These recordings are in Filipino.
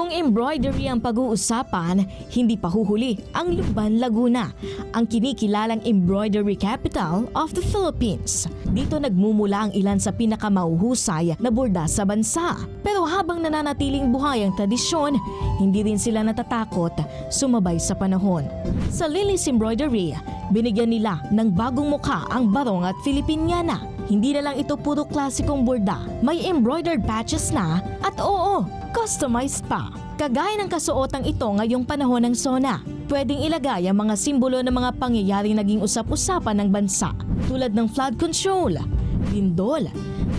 Kung embroidery ang pag-uusapan, hindi pa huhuli ang Lumban, Laguna, ang kinikilalang embroidery capital of the Philippines. Dito nagmumula ang ilan sa pinakamauhusay na borda sa bansa. Pero habang nananatiling buhay ang tradisyon, hindi rin sila natatakot sumabay sa panahon. Sa Lily's Embroidery, binigyan nila ng bagong mukha ang barong at Filipiniana. Hindi na lang ito puro klasikong borda, may embroidered patches na at oo, customized pa. Kagaya ng kasuotang ito ngayong panahon ng SONA, pwedeng ilagay ang mga simbolo ng mga pangyayaring naging usap-usapan ng bansa tulad ng flood control, lindol,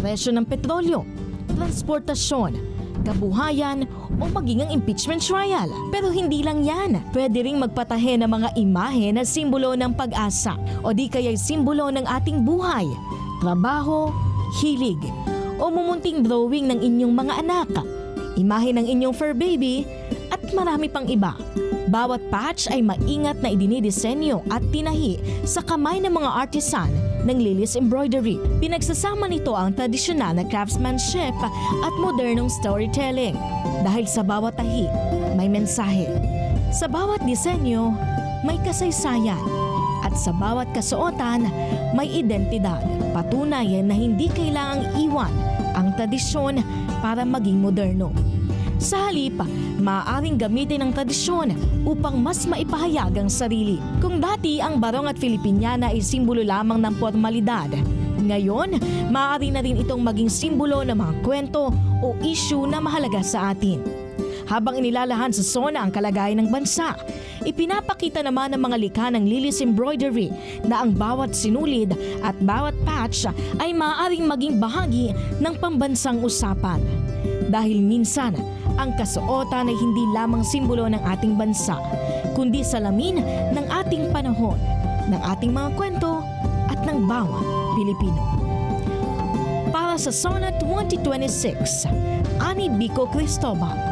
presyo ng petrolyo, transportasyon, kabuhayan o maging ang impeachment trial. Pero hindi lang yan, pwede ring magpatahe ng mga imahe na simbolo ng pag-asa o di kaya'y simbolo ng ating buhay, trabaho, hilig o mumunting drawing ng inyong mga anak, imahe ng inyong fur baby at marami pang iba. Bawat patch ay maingat na idinidisenyo at tinahi sa kamay ng mga artisan ng Lily's Embroidery. Pinagsasama nito ang tradisyonal na craftsmanship at modernong storytelling. Dahil sa bawat tahi, may mensahe. Sa bawat disenyo, may kasaysayan. At sa bawat kasuotan, may identidad. Patunayan na hindi kailangang iwan ang tradisyon para maging moderno. Sa halip, maaaring gamitin ang tradisyon upang mas maipahayag ang sarili. Kung dati ang barong at Filipiniana ay simbolo lamang ng formalidad, ngayon, maaari na rin itong maging simbolo ng mga kwento o issue na mahalaga sa atin. Habang inilalahan sa SONA ang kalagayan ng bansa, ipinapakita naman ng mga likha ng Lily's Embroidery na ang bawat sinulid at bawat patch ay maaaring maging bahagi ng pambansang usapan. Dahil minsan, ang kasuotan ay hindi lamang simbolo ng ating bansa, kundi salamin ng ating panahon, ng ating mga kwento at ng bawat Pilipino. Para sa SONA 2026, Ani Bico Cristobal.